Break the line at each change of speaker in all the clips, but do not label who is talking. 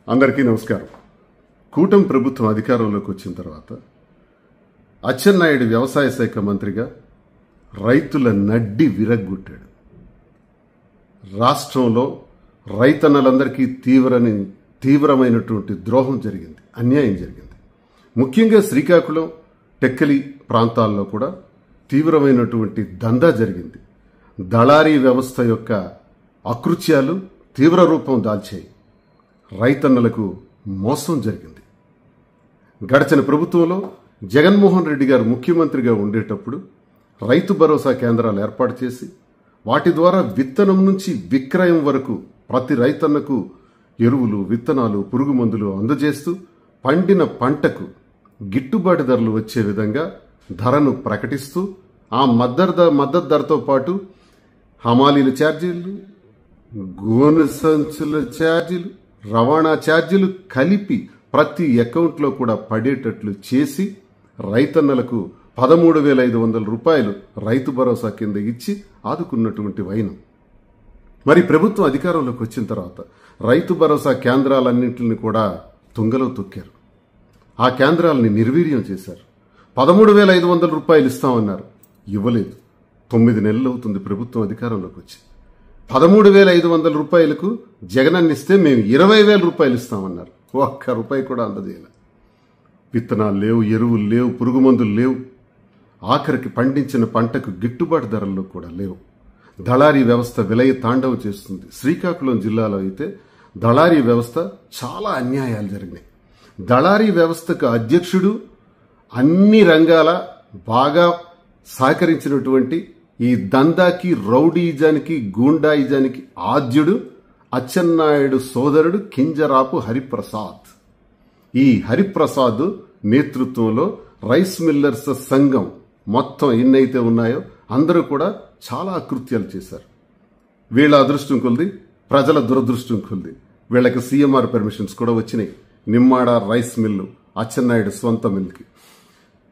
అందరికీ నమస్కారం. కూటమి ప్రభుత్వం అధికారంలోకి వచ్చిన తర్వాత అచ్చెన్నాయుడు వ్యవసాయ శాఖ మంత్రిగా రైతుల నడ్డి విరగ్గొట్టాడు. రాష్ట్రంలో రైతన్నలందరికీ తీవ్రమైనటువంటి ద్రోహం జరిగింది, అన్యాయం జరిగింది. ముఖ్యంగా శ్రీకాకుళం, టెక్కలి ప్రాంతాల్లో కూడా తీవ్రమైనటువంటి దందా జరిగింది. దళారీ వ్యవస్థ యొక్క అకృత్యాలు తీవ్ర రూపం దాల్చాయి. రైతన్నలకు మోసం జరిగింది. గడిచిన ప్రభుత్వంలో జగన్మోహన్ రెడ్డి గారు ముఖ్యమంత్రిగా ఉండేటప్పుడు రైతు భరోసా కేంద్రాలు ఏర్పాటు చేసి వాటి ద్వారా విత్తనం నుంచి విక్రయం వరకు ప్రతి రైతన్నకు ఎరువులు, విత్తనాలు, పురుగు మందులు అందజేస్తూ పండిన పంటకు గిట్టుబాటు ధరలు వచ్చే విధంగా ధరను ప్రకటిస్తూ ఆ మద్దతు ధరతో పాటు హమాలీల ఛార్జీలు, గోనె సంచుల ఛార్జీలు, రవాణా ఛార్జీలు కలిపి ప్రతి అకౌంట్లో కూడా పడేటట్లు చేసి రైతన్నలకు 13,500 రూపాయలు రైతు భరోసా కింద ఇచ్చి ఆదుకున్నటువంటి వైనం. మరి ప్రభుత్వం అధికారంలోకి వచ్చిన తర్వాత రైతు భరోసా కేంద్రాలన్నింటిని కూడా తుంగలో తొక్కారు. ఆ కేంద్రాలని నిర్వీర్యం చేశారు. 13,500 రూపాయలు ఇస్తామన్నారు, ఇవ్వలేదు. 9 నెలలు అవుతుంది ప్రభుత్వం అధికారంలోకి వచ్చి. 13,500 రూపాయలకు జగనన్న ఇస్తే మేము 20,000 రూపాయలు ఇస్తామన్నారు. ఒక్క రూపాయి కూడా అందజేయాలి. విత్తనాలు లేవు, ఎరువులు లేవు, పురుగు మందులు లేవు. ఆఖరికి పండించిన పంటకు గిట్టుబాటు ధరల్లో కూడా లేవు. దళారీ వ్యవస్థ విలయ తాండవం చేస్తుంది. శ్రీకాకుళం జిల్లాలో అయితే దళారీ వ్యవస్థ చాలా అన్యాయాలు జరిగినాయి. దళారీ వ్యవస్థకు అధ్యక్షుడు అన్ని రంగాల బాగా సహకరించినటువంటి ఈ దందాకి, రౌడీజానికి, గూండాయిజానికి ఆద్యుడు అచ్చెన్నాయుడు సోదరుడు కింజరాపు హరిప్రసాద్. ఈ హరిప్రసాద్ నేతృత్వంలో రైస్ మిల్లర్స్ సంఘం మొత్తం ఎన్నైతే ఉన్నాయో అందరూ కూడా చాలా అకృత్యాలు చేశారు. వీళ్ళ అదృష్టం కొలిది, ప్రజల దురదృష్టం కొలిది వీళ్ళకి సీఎంఆర్ పర్మిషన్స్ కూడా వచ్చినాయి. నిమ్మాడ రైస్ మిల్లు అచ్చెన్నాయుడు స్వంత మిల్లుకి.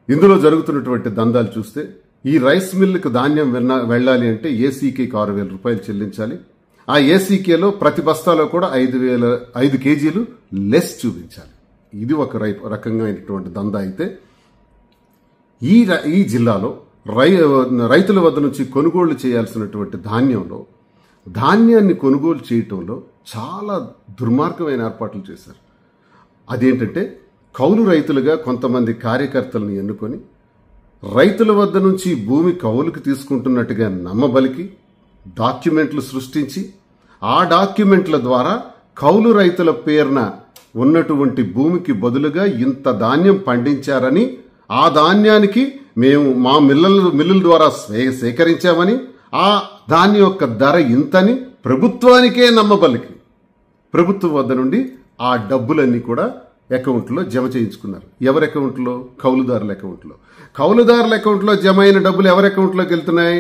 ఇందులో జరుగుతున్నటువంటి దందాలు చూస్తే ఈ రైస్ మిల్లుకు ధాన్యం వెళ్ళాలి అంటే ఏసీకేకి 6,000 రూపాయలు చెల్లించాలి. ఆ ఏసీకేలో ప్రతి బస్తాలో కూడా 5 కేజీలు లెస్ చూపించాలి. ఇది ఒక రకంగా అయినటువంటి దందా. అయితే ఈ జిల్లాలో రైతుల వద్ద నుంచి కొనుగోలు చేయాల్సినటువంటి ధాన్యాన్ని కొనుగోలు చేయటంలో చాలా దుర్మార్గమైన ఏర్పాట్లు చేశారు. అదేంటంటే కౌలు రైతులుగా కొంతమంది కార్యకర్తలను ఎన్నుకొని రైతుల వద్ద నుంచి భూమి కౌలుకు తీసుకుంటున్నట్టుగా నమ్మబలికి డాక్యుమెంట్లు సృష్టించి ఆ డాక్యుమెంట్ల ద్వారా కౌలు రైతుల పేరున ఉన్నటువంటి భూమికి బదులుగా ఇంత ధాన్యం పండించారని, ఆ ధాన్యానికి మేము మా మిల్లుల ద్వారా సేకరించామని, ఆ ధాన్యం యొక్క ధర ఇంతని ప్రభుత్వానికే నమ్మబలికి ప్రభుత్వం వద్ద నుండి ఆ డబ్బులన్నీ కూడా అకౌంట్లో జమ చేయించుకున్నారు. ఎవరి అకౌంట్లో? కౌలుదారుల అకౌంట్లో. కౌలుదారుల అకౌంట్లో జమ అయిన డబ్బులు ఎవరి అకౌంట్లోకి వెళ్తున్నాయి?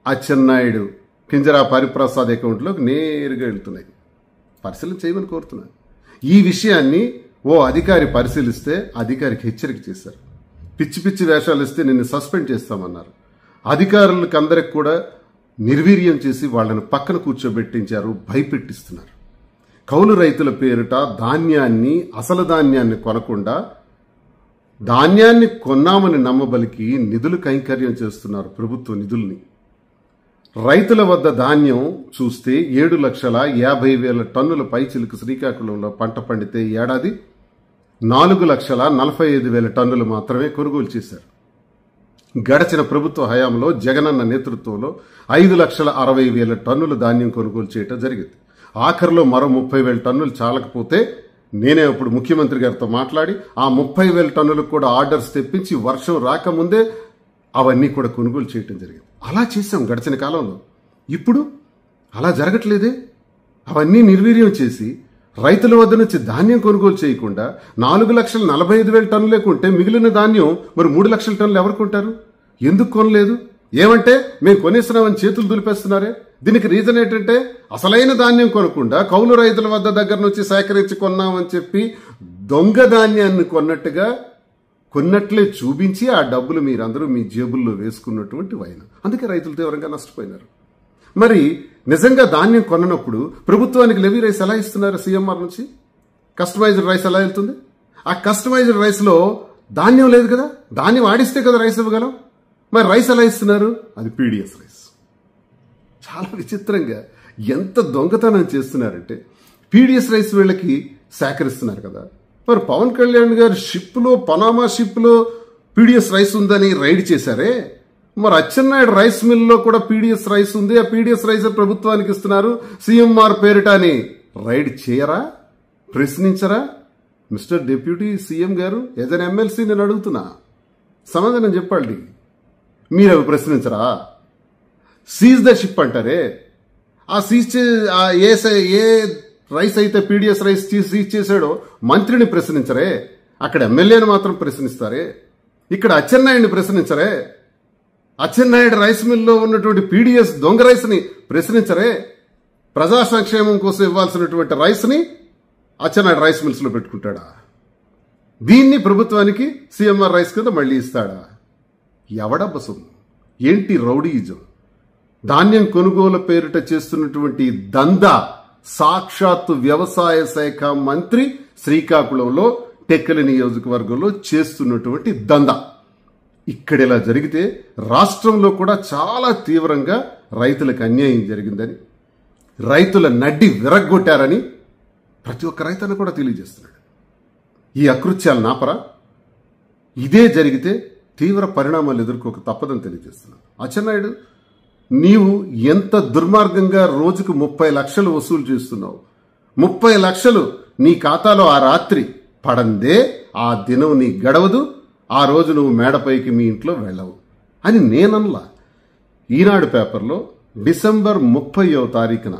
అచ్చెన్నాయుడు కింజరాపు హరిప్రసాద్ అకౌంట్లోకి నేరుగా వెళ్తున్నాయి. పరిశీలన చేయమని కోరుతున్నాను. ఈ విషయాన్ని ఓ అధికారి పరిశీలిస్తే అధికారికి హెచ్చరిక చేశారు. పిచ్చి పిచ్చి వేషాలు ఇస్తే నిన్ను సస్పెండ్ చేస్తామన్నారు. అధికారులకు అందరికి కూడా నిర్వీర్యం చేసి వాళ్ళని పక్కన కూర్చోబెట్టించారు, భయపెట్టిస్తున్నారు. కౌలు రైతుల పేరిట అసలు ధాన్యాన్ని కొనకుండా ధాన్యాన్ని కొన్నామని నమ్మబలికి నిధులు కైంకర్యం చేస్తున్నారు. ప్రభుత్వ నిధుల్ని రైతుల వద్ద ధాన్యం చూస్తే 7,50,000 టన్నుల పైచిలుకు శ్రీకాకుళంలో పంట పండితే ఏడాది 4,45,000 టన్నులు మాత్రమే కొనుగోలు చేశారు. గడచిన ప్రభుత్వ హయాంలో జగనన్న నేతృత్వంలో 5,60,000 టన్నుల ధాన్యం కొనుగోలు చేయటం జరిగింది. ఆఖరిలో మరో 30,000 టన్నులు చాలకపోతే నేనే అప్పుడు ముఖ్యమంత్రి గారితో మాట్లాడి ఆ 30,000 టన్నులకు కూడా ఆర్డర్స్ తెప్పించి వర్షం రాకముందే అవన్నీ కూడా కొనుగోలు చేయటం జరిగింది. అలా చేశాం గడిచిన కాలంలో. ఇప్పుడు అలా జరగట్లేదే. అవన్నీ నిర్వీర్యం చేసి రైతుల వద్ద నుంచి ధాన్యం కొనుగోలు చేయకుండా 4,45,000 టన్నులే కొంటే మిగిలిన ధాన్యం మరి 3 లక్షల టన్నులు ఎవరు కొంటారు? ఎందుకు కొనలేదు? ఏమంటే మేము కొనేస్తున్నామని చేతులు దులిపేస్తున్నారే. దీనికి రీజన్ ఏంటంటే అసలైన ధాన్యం కొనకుండా కౌలు రైతుల వద్ద దగ్గర నుంచి సేకరించి కొన్నామని చెప్పి దొంగ ధాన్యాన్ని కొన్నట్లే చూపించి ఆ డబ్బులు మీరందరూ మీ జేబుల్లో వేసుకున్నటువంటి వైన. అందుకే రైతులు తీవ్రంగా నష్టపోయినారు. మరి నిజంగా ధాన్యం కొన్నప్పుడు ప్రభుత్వానికి లెవీ రైస్ ఎలా ఇస్తున్నారు? సీఎంఆర్ నుంచి కస్టమైజ్డ్ రైస్ ఎలా వెళ్తుంది? ఆ కస్టమైజ్డ్ రైస్లో ధాన్యం లేదు కదా, ధాన్యం ఆడిస్తే కదా రైస్ ఇవ్వగలం. మరి రైస్ ఎలా ఇస్తున్నారు? అది పీడిఎస్ రైస్. చాలా విచిత్రంగా ఎంత దొంగతనం చేస్తున్నారంటే, పీడిఎస్ రైస్ వీళ్ళకి సేకరిస్తున్నారు కదా. మరి పవన్ కళ్యాణ్ గారు షిప్లో, పనామా షిప్లో పీడిఎస్ రైస్ ఉందని రైడ్ చేశారే, మరి అచ్చెన్నాయుడు రైస్ మిల్లో కూడా పీడిఎస్ రైస్ ఉంది, ఆ పీడిఎస్ రైస్ ప్రభుత్వానికి ఇస్తున్నారు సీఎంఆర్ పేరిట అని రైడ్ చేయరా? ప్రశ్నించరా? మిస్టర్ డిప్యూటీ సీఎం గారు, యాజ్ అన్ ఎమ్మెల్సీ నేను అడుగుతున్నా, సమాధానం చెప్పండి. మీరు అవి ప్రశ్నించరా? సీజ్ ద షిప్ అంటారే, ఆ సీజ్ ఏ రైస్ అయితే పీడిఎస్ రైస్ సీజ్ చేశాడో మంత్రిని ప్రశ్నించరే, అక్కడ ఎమ్మెల్యేని మాత్రం ప్రశ్నిస్తారే, ఇక్కడ అచ్చెన్నాయుడిని ప్రశ్నించరే, అచ్చెన్నాయుడు రైస్ మిల్లో ఉన్నటువంటి పీడిఎస్ దొంగ రైస్ ని ప్రశ్నించరే, ప్రజా సంక్షేమం కోసం ఇవ్వాల్సినటువంటి రైస్ ని అచ్చెన్నాయుడు రైస్ మిల్స్ లో పెట్టుకుంటాడా? దీన్ని ప్రభుత్వానికి సీఎంఆర్ రైస్ కింద మళ్లీ ఇస్తాడా? ఎవడబ్బ సొమ్ము? ఏంటి రౌడీయిజం? ధాన్యం కొనుగోలు పేరిట చేస్తున్నటువంటి దందా సాక్షాత్తు వ్యవసాయ శాఖ మంత్రి శ్రీకాకుళంలో టెక్కలి నియోజకవర్గంలో చేస్తున్నటువంటి దందా. ఇక్కడిలా జరిగితే రాష్ట్రంలో కూడా చాలా తీవ్రంగా రైతులకు అన్యాయం జరిగిందని, రైతుల నడ్డి విరగ్గొట్టారని ప్రతి ఒక్క రైతన్న కూడా తెలియజేస్తున్నాడు. ఈ అకృత్యాలు నాపరా? ఇదే జరిగితే తీవ్ర పరిణామాలు ఎదుర్కోక తప్పదని తెలియజేస్తున్నాను. అచ్చెన్నాయుడు, నీవు ఎంత దుర్మార్గంగా రోజుకు 30 లక్షలు వసూలు చేస్తున్నావు. 30 లక్షలు నీ ఖాతాలో ఆ రాత్రి పడందే ఆ దినం నీ గడవదు, ఆ రోజు నువ్వు మేడపైకి మీ ఇంట్లో వెళ్ళవు అని నేనల్లా. ఈనాడు పేపర్లో డిసెంబర్ 30వ తారీఖున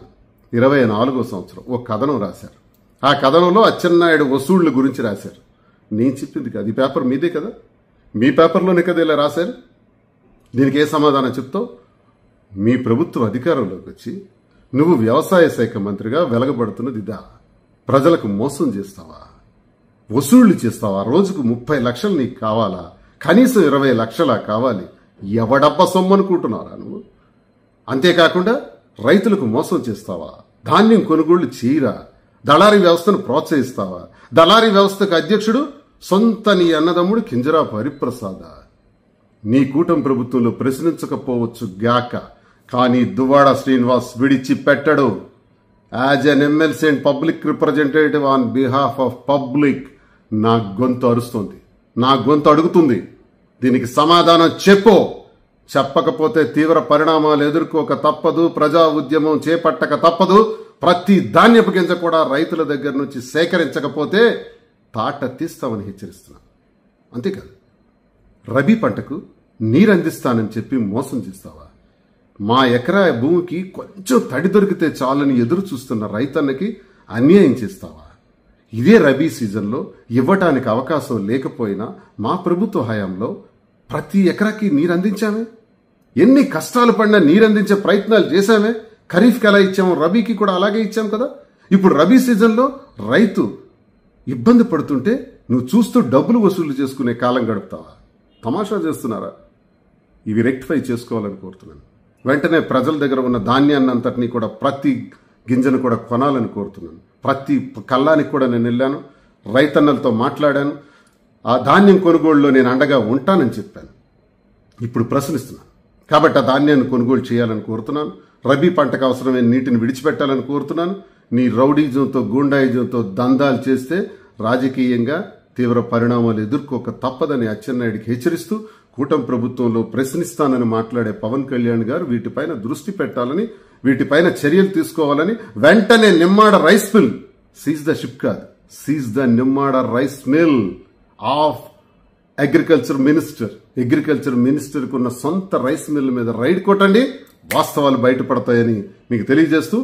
24వ సంవత్సరం ఒక కథనం రాశారు. ఆ కథనంలో అచ్చెన్నాయుడు వసూళ్ల గురించి రాశారు. నేను చెప్పింది కాదు, ఈ పేపర్ మీదే కదా, మీ పేపర్లోనే కదా ఇలా రాశారు. దీనికి ఏ సమాధానం చెప్తావు? మీ ప్రభుత్వం అధికారంలోకి వచ్చి నువ్వు వ్యవసాయ శాఖ మంత్రిగా వెలగబడుతున్నది ఇదా? ప్రజలకు మోసం చేస్తావా? వసూళ్లు చేస్తావా? రోజుకు 30 లక్షలు నీకు కావాలా? కనీసం 20 లక్షలా కావాలి? ఎవడబ్బ సొమ్ము అనుకుంటున్నారా నువ్వు? అంతేకాకుండా రైతులకు మోసం చేస్తావా? ధాన్యం కొనుగోళ్లు చేయరా? దళారీ వ్యవస్థను ప్రోత్సహిస్తావా? దళారీ వ్యవస్థకు అధ్యక్షుడు సొంత నీ అన్నదమ్ముడు కింజరాపు హరిప్రసాద. నీ కూటమి ప్రభుత్వంలో ప్రశ్నించకపోవచ్చు గాక, కానీ దువ్వాడ శ్రీనివాస్ విడిచిపెట్టడు. As an MLC and public representative on behalf of public నా గొంతు అరుస్తుంది, నా గొంతు అడుగుతుంది. దీనికి సమాధానం చెప్పు. చెప్పకపోతే తీవ్ర పరిణామాలు ఎదుర్కోక తప్పదు, ప్రజా ఉద్యమం చేపట్టక తప్పదు. ప్రతి ధాన్యపు గింజ కూడా రైతుల దగ్గర నుంచి సేకరించకపోతే తాట తీస్తామని హెచ్చరిస్తున్నా. అంతేకాదు, రబీ పంటకు నీరందిస్తానని చెప్పి మోసం చేస్తావా? మా ఎకరా భూమికి కొంచెం తడి దొరికితే చాలని ఎదురు చూస్తున్న రైతన్నకి అన్యాయం చేస్తావా? ఇదే రబీ సీజన్లో ఇవ్వటానికి అవకాశం లేకపోయినా మా ప్రభుత్వ హయాంలో ప్రతి ఎకరాకి నీరు అందించామే. ఎన్ని కష్టాలు పడినా నీరందించే ప్రయత్నాలు చేశామే. ఖరీఫ్కి ఎలా ఇచ్చాము, రబీకి కూడా అలాగే ఇచ్చాం కదా. ఇప్పుడు రబీ సీజన్లో రైతు ఇబ్బంది పడుతుంటే నువ్వు చూస్తూ డబ్బులు వసూలు చేసుకునే కాలం గడుపుతావా? తమాషా చేస్తున్నారా? ఇవి రెక్టిఫై చేసుకోవాలని కోరుతున్నాను. వెంటనే ప్రజల దగ్గర ఉన్న ధాన్యాన్ని అంతటినీ కూడా ప్రతి గింజను కూడా కొనాలని కోరుతున్నాను. ప్రతి కల్లానికి కూడా నేను వెళ్ళాను, రైతన్నలతో మాట్లాడాను. ఆ ధాన్యం కొనుగోలులో నేను అండగా ఉంటానని చెప్పాను. ఇప్పుడు ప్రశ్నిస్తున్నాను కాబట్టి ఆ ధాన్యాన్ని కొనుగోలు చేయాలని కోరుతున్నాను. రబీ పంటకు అవసరమైన నీటిని విడిచిపెట్టాలని కోరుతున్నాను. నీ రౌడీజంతో, గూండాయిజంతో దందాలు చేస్తే రాజకీయంగా తీవ్ర పరిణామాలు ఎదుర్కోక తప్పదని అచ్చెన్నాయుడికి హెచ్చరిస్తూ, కూటమి ప్రభుత్వంలో ప్రశ్నిస్తానని మాట్లాడే పవన్ కళ్యాణ్ గారు వీటిపైన దృష్టి పెట్టాలని, వీటిపైన చర్యలు తీసుకోవాలని, వెంటనే Nimmada rice mill seize the ship కాదు, seize the Nimmada rice mill of agriculture మినిస్టర్కు ఉన్న సొంత రైస్ మిల్ మీద రైడ్ కొట్టండి. వాస్తవాలు బయటపడతాయని మీకు తెలియజేస్తూ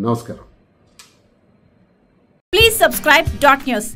నమస్కారం.
Please subscribe .news.